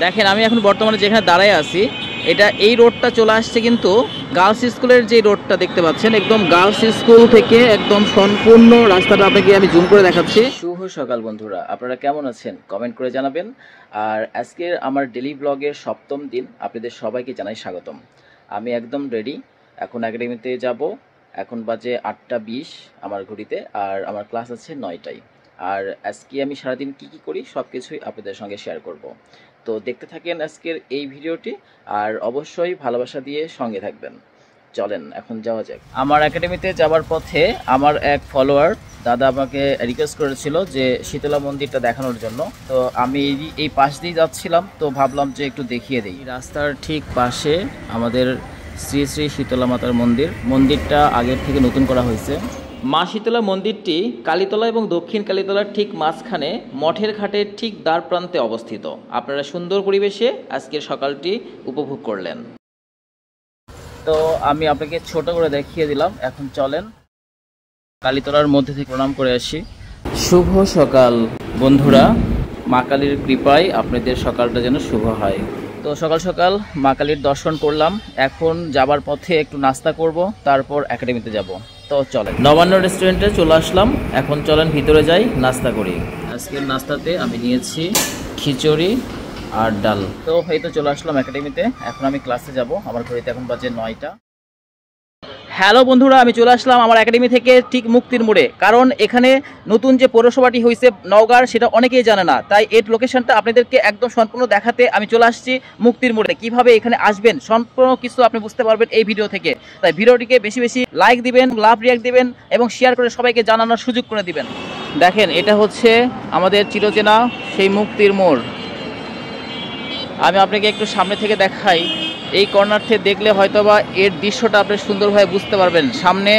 দেখেন আমি এখন বর্তমানে যেখানে দাঁড়ায় আছি এটা এই রোডটা চলে আসছে কিন্তু গার্লস স্কুলের যে রোডটা দেখতে পাচ্ছেন একদম গার্লস স্কুল থেকে একদম সম্পূর্ণ রাস্তাটা আপনাকে আমি জুম করে দেখাচ্ছি। শুভ সকাল বন্ধুরা, আপনারা কেমন আছেন কমেন্ট করে জানাবেন। আর আজকের আমার ডেলি ব্লগের সপ্তম দিন, আপনাদের সবাইকে জানাই স্বাগতম। আমি একদম রেডি, এখন একাডেমিতে যাব। এখন বাজে 8:20 আমার ঘড়িতে, আর আমার ক্লাস আছে 9টায়। আর আজকে আমি সারাদিন কি করি সব কিছুই আপনাদের সঙ্গে শেয়ার করব। তো দেখতে থাকেন আজকের এই ভিডিওটি, আর অবশ্যই ভালোবাসা দিয়ে সঙ্গে থাকবেন। চলেন এখন যাওয়া যাক। আমার একাডেমিতে যাওয়ার পথে আমার এক ফলোয়ার দাদা আমাকে রিকোয়েস্ট করেছিল যে শীতলা মন্দিরটা দেখানোর জন্য। তো আমি এই পাশ দিয়ে যাচ্ছিলাম, তো ভাবলাম যে একটু দেখিয়ে দিই। রাস্তার ঠিক পাশে আমাদের শ্রী শ্রী শীতলা মাতার মন্দিরটা আগের থেকে নতুন করা হয়েছে। মা শীতলা মন্দিরটি কালীতলা এবং দক্ষিণ কালীতলার ঠিক মাঝখানে মঠের ঘাটের ঠিক দ্বার প্রান্তে অবস্থিত। আপনারা সুন্দর পরিবেশে আজকের সকালটি উপভোগ করলেন। তো আমি আপনাকে ছোট করে দেখিয়ে দিলাম। এখন চলেন কালীতলার মধ্যে থেকে প্রণাম করে আসি। শুভ সকাল বন্ধুরা, মা কালীর কৃপায় আপনাদের সকালটা যেন শুভ হয়। তো সকাল সকাল মা কালীর দর্শন করলাম। এখন যাবার পথে একটু নাস্তা করব, তারপর একাডেমিতে যাব। তো চলেন নবান্ন রেস্টুরেন্টে চলে আসলাম। এখন চলেন ভিতরে যাই, নাস্তা করি। আজকের নাস্তাতে আমি নিয়েছি খিচুড়ি আর ডাল। তো এই তো চলে আসলাম একাডেমিতে। এখন আমি ক্লাসে যাব। আমার ঘড়িতে এখন বাজে 9টা। হ্যালো বন্ধুরা, আমি চলে আসলাম আমার একাডেমি থেকে ঠিক মুক্তির মোড়ে। কারণ এখানে নতুন যে পৌরসভাটি হয়েছে নওগাঁর, সেটা অনেকেই জানে না। তাই এর লোকেশনটা আপনাদেরকে একদম সম্পূর্ণ দেখাতে আমি চলে আসছি মুক্তির মোড়ে। কিভাবে এখানে আসবেন সম্পূর্ণ কিছু আপনি বুঝতে পারবেন এই ভিডিও থেকে। তাই ভিডিওটিকে বেশি বেশি লাইক দিবেন, লাভ রিয়াক্ট দিবেন এবং শেয়ার করে সবাইকে জানানোর সুযোগ করে দিবেন। দেখেন এটা হচ্ছে আমাদের চিরচেনা সেই মুক্তির মোড়। আমি আপনাকে একটু সামনে থেকে দেখাই। এই কর্নার থেকে দেখলে হয়তোবা এর দৃশ্যটা আপনি সুন্দরভাবে বুঝতে পারবেন। সামনে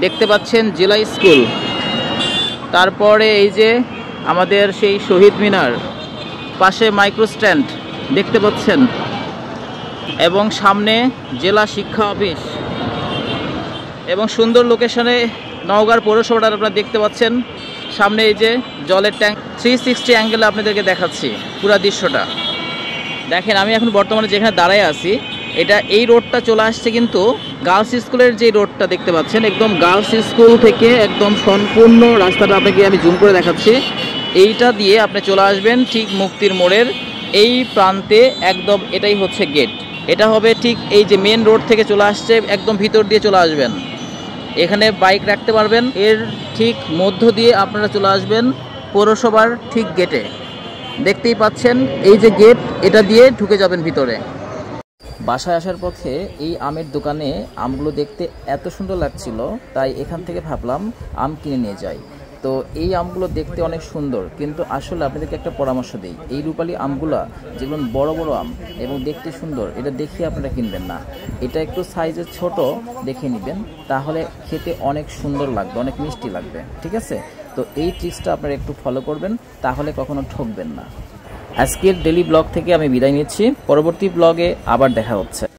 দেখতে পাচ্ছেন জেলা স্কুল, তারপরে এই যে আমাদের সেই শহীদ মিনার, পাশে মাইক্রো স্ট্যান্ড দেখতে পাচ্ছেন, এবং সামনে জেলা শিক্ষা অফিস, এবং সুন্দর লোকেশনে নওগাঁর পৌরসভাটা আপনারা দেখতে পাচ্ছেন। সামনে এই যে জলের ট্যাঙ্ক, 360 অ্যাঙ্গেলে আপনাদেরকে দেখাচ্ছি পুরো দৃশ্যটা। দেখেন আমি এখন বর্তমানে যেখানে দাঁড়ায় আছি এটা এই রোডটা চলে আসছে কিন্তু গার্লস স্কুলের যে রোডটা দেখতে পাচ্ছেন একদম গার্লস স্কুল থেকে একদম সম্পূর্ণ রাস্তাটা আপনাকে আমি জুম করে দেখাচ্ছি। এইটা দিয়ে আপনি চলে আসবেন ঠিক মুক্তির মোড়ের এই প্রান্তে। একদম এটাই হচ্ছে গেট। এটা হবে ঠিক এই যে মেন রোড থেকে চলে আসছে একদম ভিতর দিয়ে চলে আসবেন। এখানে বাইক রাখতে পারবেন। এর ঠিক মধ্য দিয়ে আপনারা চলে আসবেন পৌরসভার ঠিক গেটে। দেখতেই পাচ্ছেন এই যে গেট, এটা দিয়ে ঢুকে যাবেন ভিতরে। বাসায় আসার পথে এই আমের দোকানে আমগুলো দেখতে এত সুন্দর লাগছিল, তাই এখান থেকে ভাবলাম আম কিনে নিয়ে যাই। তো এই আমগুলো দেখতে অনেক সুন্দর, কিন্তু আসলে আপনাদেরকে একটা পরামর্শ দিই, এই রূপালী আমগুলো যেগুলো বড় বড় আম এবং দেখতে সুন্দর, এটা দেখে আপনারা কিনবেন না। এটা একটু সাইজে ছোট দেখে নেবেন, তাহলে খেতে অনেক সুন্দর লাগবে, অনেক মিষ্টি লাগবে। ঠিক আছে? তো এই ট্রিক্সটা আপনারা একটু ফলো করবেন, তাহলে কখনো ঠকবেন না। আজকের ডেলি ব্লগ থেকে আমি বিদায় নিচ্ছি। পরবর্তী ব্লগে আবার দেখা হচ্ছে।